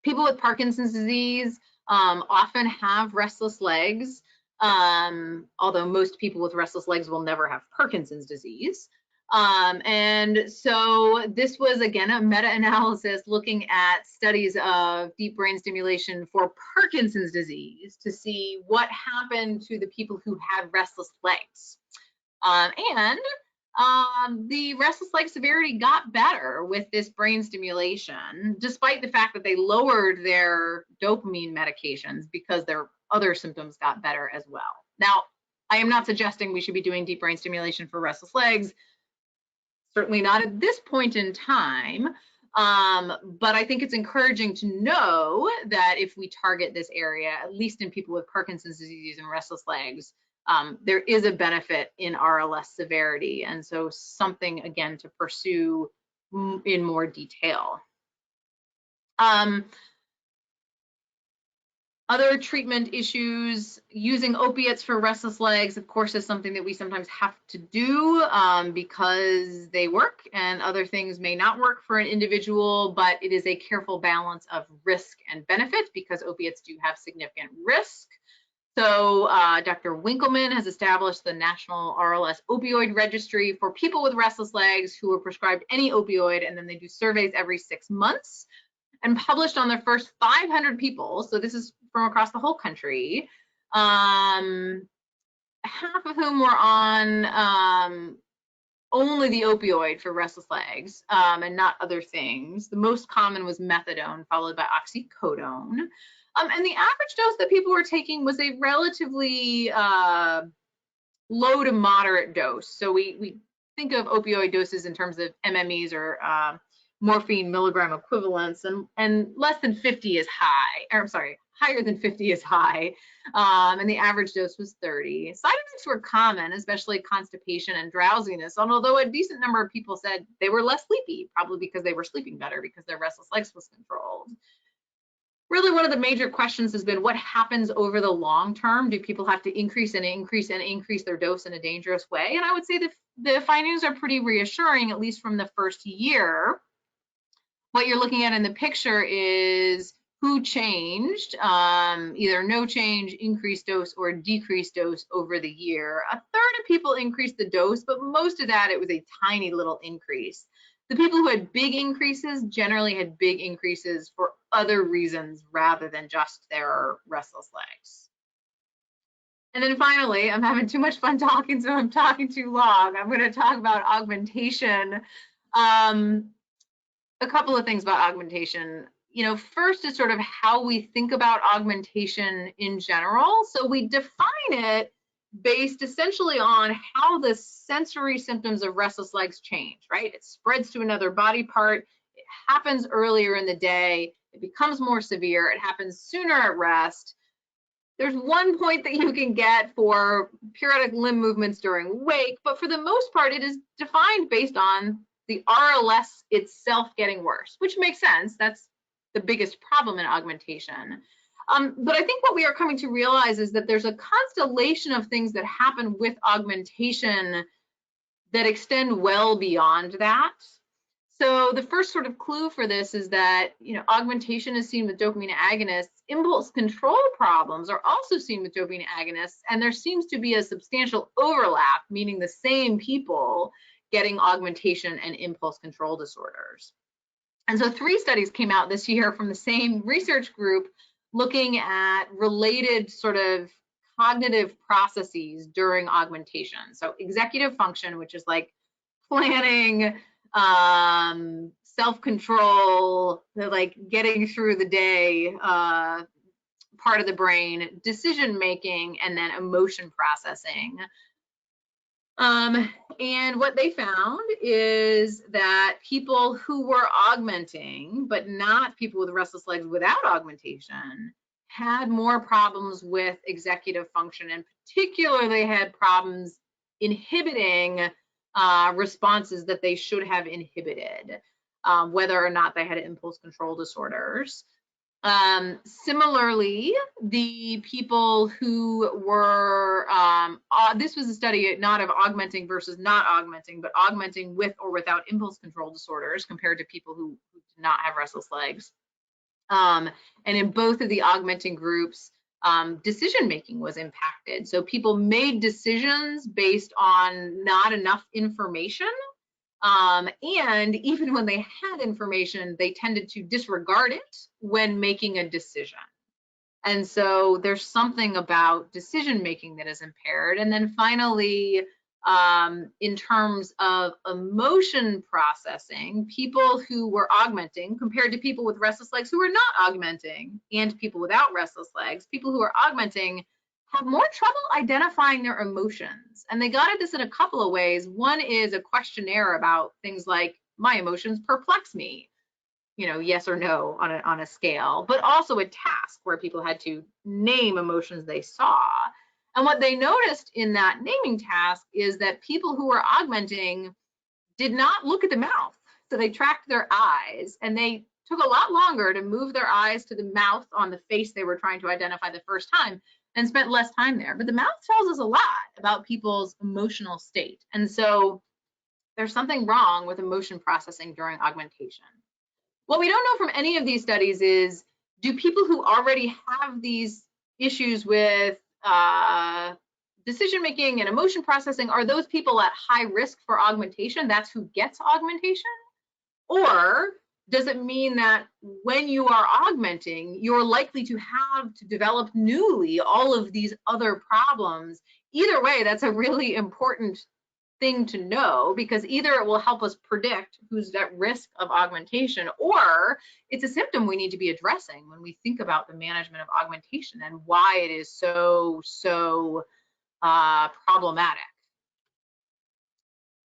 People with Parkinson's disease often have restless legs. Although most people with restless legs will never have Parkinson's disease. And so this was, again, a meta-analysis looking at studies of deep brain stimulation for Parkinson's disease to see what happened to the people who had restless legs. And the restless leg severity got better with this brain stimulation, despite the fact that they lowered their dopamine medications because their other symptoms got better as well. Now, I am not suggesting we should be doing deep brain stimulation for restless legs, certainly not at this point in time. But I think it's encouraging to know that if we target this area, at least in people with Parkinson's disease and restless legs, there is a benefit in RLS severity. And so something, again, to pursue in more detail. Other treatment issues, using opiates for restless legs, of course, is something that we sometimes have to do because they work and other things may not work for an individual, but it is a careful balance of risk and benefit because opiates do have significant risk. So Dr. Winkleman has established the National RLS Opioid Registry for people with restless legs who are prescribed any opioid, and then they do surveys every 6 months, and published on their first 500 people. So this is from across the whole country, half of whom were on only the opioid for restless legs and not other things. The most common was methadone, followed by oxycodone. And the average dose that people were taking was a relatively low to moderate dose. So we think of opioid doses in terms of MMEs or morphine milligram equivalents, and less than 50 is high, or I'm sorry, higher than 50 is high, and the average dose was 30. Side effects were common, especially constipation and drowsiness, and although a decent number of people said they were less sleepy, probably because they were sleeping better because their restless legs was controlled. Really, one of the major questions has been what happens over the long term? Do people have to increase and increase and increase their dose in a dangerous way? And I would say the findings are pretty reassuring, at least from the first year. What you're looking at in the picture is who changed, either no change, increased dose, or decreased dose over the year. A third of people increased the dose, but most of that, it was a tiny little increase. The people who had big increases generally had big increases for other reasons rather than just their restless legs. And then finally, I'm having too much fun talking, so I'm talking too long. I'm going to talk about augmentation. A couple of things about augmentation. You know, first is sort of how we think about augmentation in general. So we define it based essentially on how the sensory symptoms of restless legs change, right? It spreads to another body part. It happens earlier in the day. It becomes more severe. It happens sooner at rest. There's 1 point that you can get for periodic limb movements during wake, but for the most part, it is defined based on the RLS itself getting worse, which makes sense. That's the biggest problem in augmentation. But I think what we are coming to realize is that there's a constellation of things that happen with augmentation that extend well beyond that. So the first sort of clue for this is that, you know, augmentation is seen with dopamine agonists. Impulse control problems are also seen with dopamine agonists, and there seems to be a substantial overlap, meaning the same people getting augmentation and impulse control disorders. And so 3 studies came out this year from the same research group looking at related sort of cognitive processes during augmentation. So executive function, which is like planning, self-control, like getting through the day, part of the brain, decision-making, and then emotion processing. And what they found is that people who were augmenting, but not people with restless legs without augmentation, had more problems with executive function, and particularly had problems inhibiting responses that they should have inhibited, whether or not they had impulse control disorders. Similarly, the people who were, this was a study not of augmenting versus not augmenting, but augmenting with or without impulse control disorders compared to people who did not have restless legs. And in both of the augmenting groups, decision-making was impacted. So people made decisions based on not enough information. And even when they had information, they tended to disregard it when making a decision. And so there's something about decision making that is impaired. And then finally, in terms of emotion processing, people who were augmenting compared to people with restless legs who were not augmenting, and people without restless legs, people who are augmenting have more trouble identifying their emotions. And they got at this in a couple of ways. One is a questionnaire about things like, my emotions perplex me, yes or no on a scale, but also a task where people had to name emotions they saw. And what they noticed in that naming task is that people who were augmenting did not look at the mouth. So they tracked their eyes, and they took a lot longer to move their eyes to the mouth on the face they were trying to identify the first time, and spent less time there. But the mouth tells us a lot about people's emotional state. And so there's something wrong with emotion processing during augmentation. What we don't know from any of these studies is, do people who already have these issues with decision making and emotion processing, are those people at high risk for augmentation? That's who gets augmentation? Or does it mean that when you are augmenting, you're likely to have to develop newly all of these other problems? Either way, that's a really important thing to know, because either it will help us predict who's at risk of augmentation, or it's a symptom we need to be addressing when we think about the management of augmentation and why it is so problematic.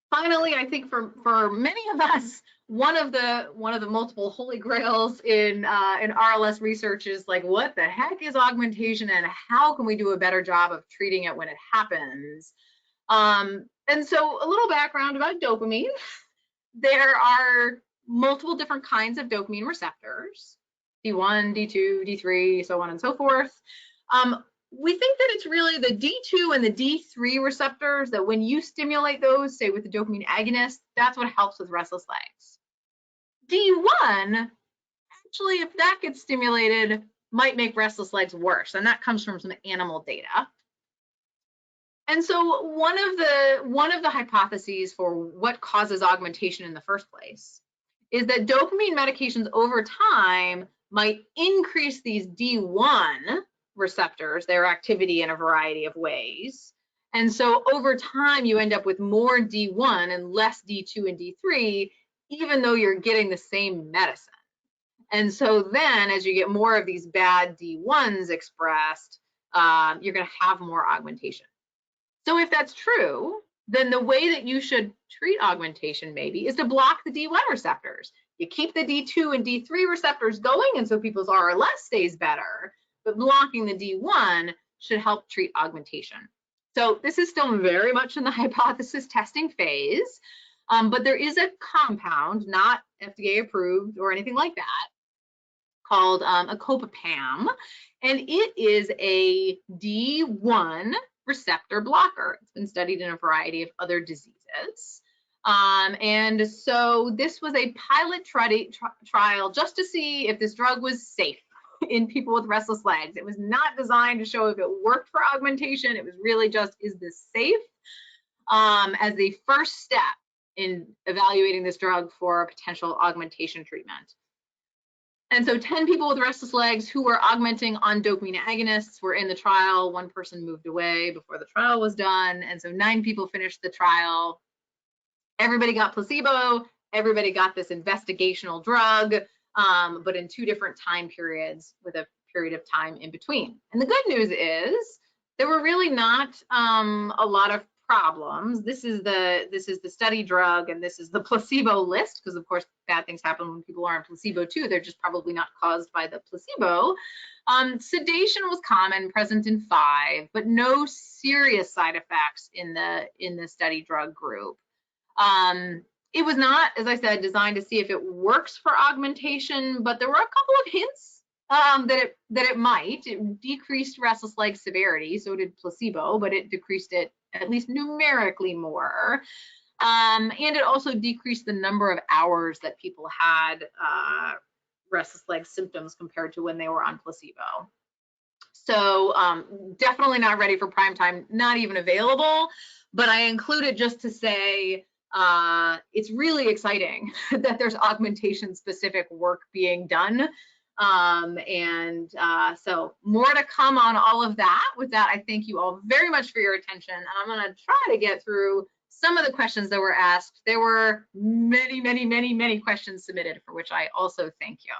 Finally, I think for many of us, one of the multiple holy grails in RLS research is like, what the heck is augmentation, and how can we do a better job of treating it when it happens? And so a little background about dopamine. There are multiple different kinds of dopamine receptors, D1, D2, D3, so on and so forth. We think that it's really the D2 and the D3 receptors that when you stimulate those, say with the dopamine agonist, that's what helps with restless legs. D1, actually, if that gets stimulated, might make restless legs worse, and that comes from some animal data. And so one of the hypotheses for what causes augmentation in the first place is that dopamine medications over time might increase these D1 receptors, their activity in a variety of ways. And so over time, you end up with more D1 and less D2 and D3, even though you're getting the same medicine. And so then as you get more of these bad D1s expressed, you're going to have more augmentation. So if that's true, then the way that you should treat augmentation maybe is to block the D1 receptors. You keep the D2 and D3 receptors going, and so people's RLS stays better, but blocking the D1 should help treat augmentation. So this is still very much in the hypothesis testing phase, but there is a compound, not FDA approved or anything like that, called acopapam, and it is a D1 receptor blocker. It's been studied in a variety of other diseases. And so this was a pilot trial just to see if this drug was safe in people with restless legs. It was not designed to show if it worked for augmentation. It was really just, is this safe? As the first step in evaluating this drug for a potential augmentation treatment. And so 10 people with restless legs who were augmenting on dopamine agonists were in the trial. One person moved away before the trial was done. And so 9 people finished the trial. Everybody got placebo. Everybody got this investigational drug, but in 2 different time periods with a period of time in between. And the good news is there were really not a lot of problems. This is the study drug, and this is the placebo list, because of course bad things happen when people are on placebo too. They're just probably not caused by the placebo. Sedation was common, present in 5, but no serious side effects in the study drug group. It was not, as I said, designed to see if it works for augmentation, but there were a couple of hints that it might. It decreased restless leg severity, so did placebo, but it decreased it at least numerically more. And it also decreased the number of hours that people had restless leg symptoms compared to when they were on placebo. So definitely not ready for prime time, not even available, but I include it just to say it's really exciting that there's augmentation specific work being done So more to come on all of that. With that, I thank you all very much for your attention. And I'm going to try to get through some of the questions that were asked. There were many, many, many, many questions submitted, for which I also thank you.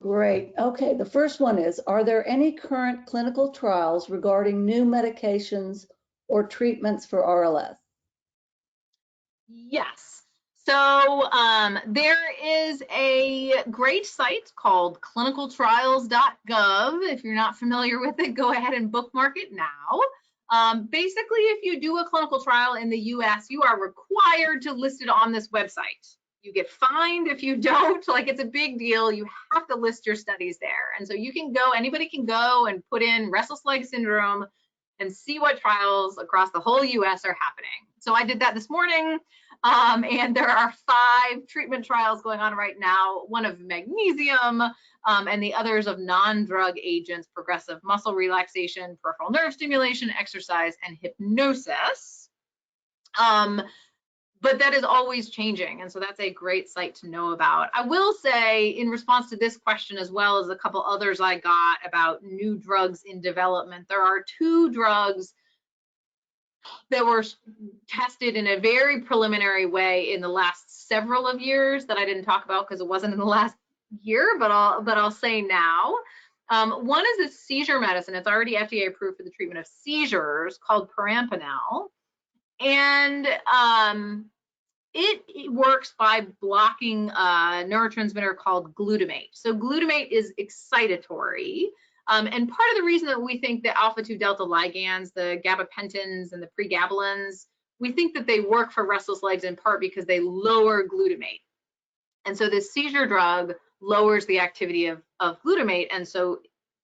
Great. Okay, the first one is, are there any current clinical trials regarding new medications or treatments for RLS? Yes. So there is a great site called clinicaltrials.gov. If you're not familiar with it, go ahead and bookmark it now. Basically, if you do a clinical trial in the US, you are required to list it on this website. You get fined if you don't. Like, it's a big deal. You have to list your studies there. And so you can go, anybody can go and put in restless leg syndrome and see what trials across the whole US are happening. So I did that this morning. And there are 5 treatment trials going on right now, one of magnesium, and the others of non-drug agents, progressive muscle relaxation, peripheral nerve stimulation, exercise, and hypnosis. But that is always changing, and so that's a great site to know about. I will say, in response to this question, as well as a couple others I got about new drugs in development, there are 2 drugs that were tested in a very preliminary way in the last several of years that I didn't talk about because it wasn't in the last year, but I'll say now. One is a seizure medicine. It's already FDA approved for the treatment of seizures, called perampanel. And it works by blocking a neurotransmitter called glutamate. So glutamate is excitatory. And part of the reason that we think the alpha-2 delta ligands, the gabapentins and the pregabalins, we think that they work for restless legs in part because they lower glutamate. And so this seizure drug lowers the activity of glutamate, and so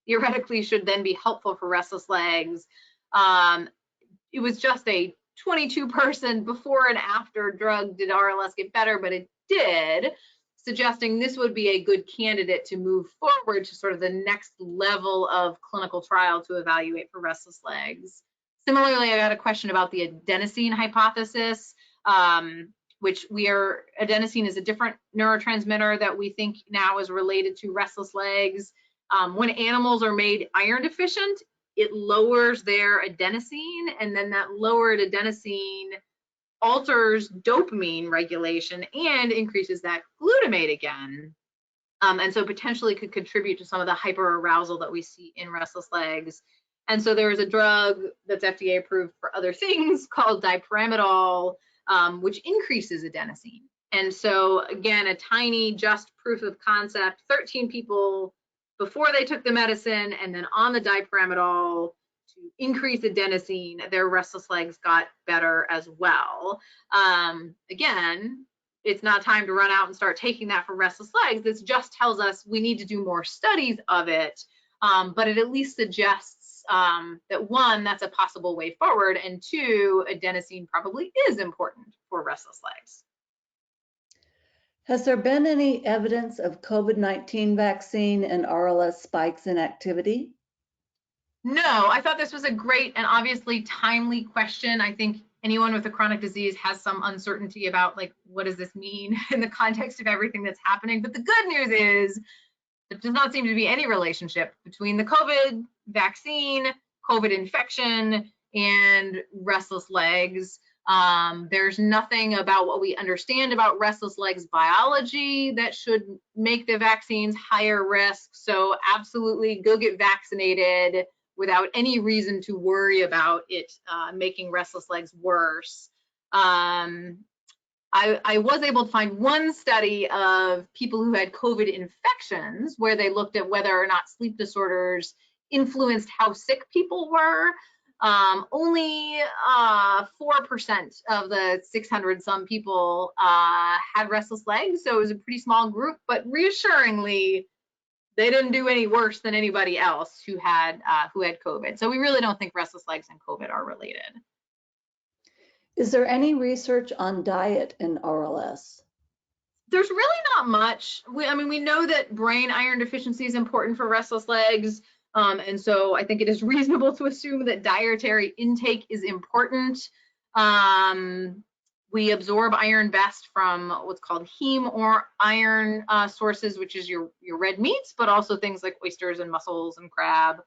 theoretically should then be helpful for restless legs. It was just a 22-person before and after drug did RLS get better, but it did, suggesting this would be a good candidate to move forward to sort of the next level of clinical trial to evaluate for restless legs. Similarly, I got a question about the adenosine hypothesis, adenosine is a different neurotransmitter that we think now is related to restless legs. When animals are made iron deficient, it lowers their adenosine, and then that lowered adenosine alters dopamine regulation and increases that glutamate again. And so potentially could contribute to some of the hyperarousal that we see in restless legs. And so there is a drug that's FDA approved for other things called dipyramidol, which increases adenosine. And so again, a tiny just proof of concept, 13 people before they took the medicine and then on the dipyramidol to increase adenosine, their restless legs got better as well. Again, it's not time to run out and start taking that for restless legs. This just tells us we need to do more studies of it, but it at least suggests that 1, that's a possible way forward, and 2, adenosine probably is important for restless legs. Has there been any evidence of COVID-19 vaccine and RLS spikes in activity? No, I thought this was a great and obviously timely question. I think anyone with a chronic disease has some uncertainty about, like, what does this mean in the context of everything that's happening? But the good news is there does not seem to be any relationship between the COVID vaccine, COVID infection, and restless legs. There's nothing about what we understand about restless legs biology that should make the vaccines higher risk. So absolutely go get vaccinated without any reason to worry about it making restless legs worse. I was able to find one study of people who had COVID infections where they looked at whether or not sleep disorders influenced how sick people were. Only 4% of the 600 some people had restless legs, so it was a pretty small group, but reassuringly, they didn't do any worse than anybody else who had COVID. So we really don't think restless legs and COVID are related. Is there any research on diet in RLS? There's really not much. We know that brain iron deficiency is important for restless legs. And so I think it is reasonable to assume that dietary intake is important. We absorb iron best from what's called heme or iron sources, which is your red meats, but also things like oysters and mussels and crab.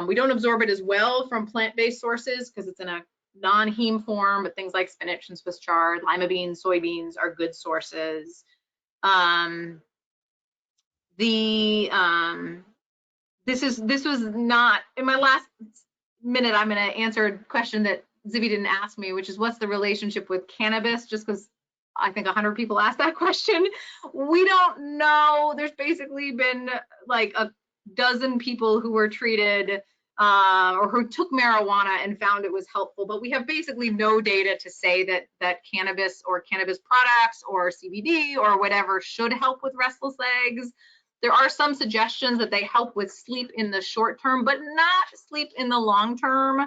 We don't absorb it as well from plant-based sources because it's in a non-heme form, but things like spinach and Swiss chard, lima beans, soybeans are good sources. This was not in my last minute. I'm going to answer a question that Zibby didn't ask me, which is what's the relationship with cannabis? Just because I think 100 people asked that question. We don't know. There's basically been like a dozen people who were treated or who took marijuana and found it was helpful, but we have basically no data to say that cannabis or cannabis products or CBD or whatever should help with restless legs. There are some suggestions that they help with sleep in the short term, but not sleep in the long term.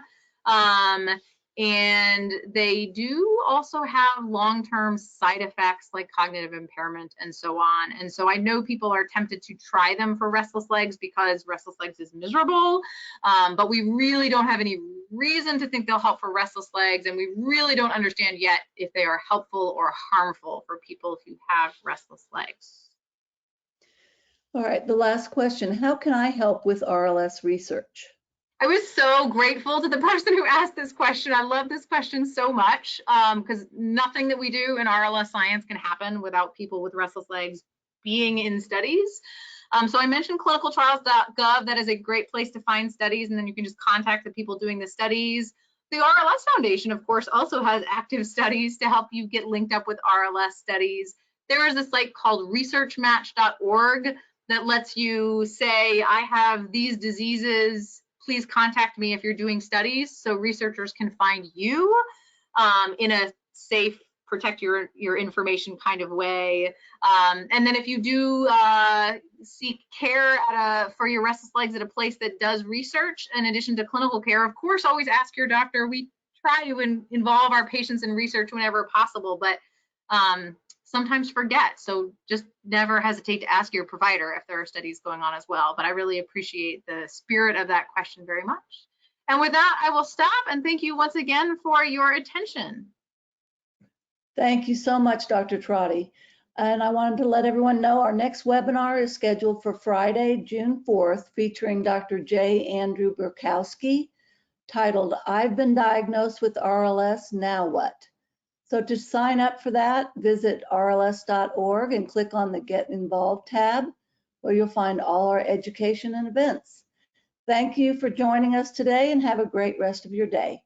And they do also have long-term side effects like cognitive impairment and so on. And so I know people are tempted to try them for restless legs because restless legs is miserable, but we really don't have any reason to think they'll help for restless legs, and we really don't understand yet if they are helpful or harmful for people who have restless legs. All right, the last question. How can I help with RLS research? I was so grateful to the person who asked this question. I love this question so much because nothing that we do in RLS science can happen without people with restless legs being in studies. So I mentioned clinicaltrials.gov. That is a great place to find studies, and then you can just contact the people doing the studies. The RLS Foundation, of course, also has active studies to help you get linked up with RLS studies. There is a site called researchmatch.org that lets you say, I have these diseases, please contact me if you're doing studies, so researchers can find you in a safe, protect your information kind of way. And then if you do seek care for your restless legs at a place that does research, in addition to clinical care, of course, always ask your doctor. We try to involve our patients in research whenever possible, but sometimes forget. So just never hesitate to ask your provider if there are studies going on as well. But I really appreciate the spirit of that question very much. And with that, I will stop and thank you once again for your attention. Thank you so much, Dr. Trotty. And I wanted to let everyone know our next webinar is scheduled for Friday, June 4th, featuring Dr. J. Andrew Burkowski, titled, I've been diagnosed with RLS, now what? So to sign up for that, visit rls.org and click on the Get Involved tab, where you'll find all our education and events. Thank you for joining us today and have a great rest of your day.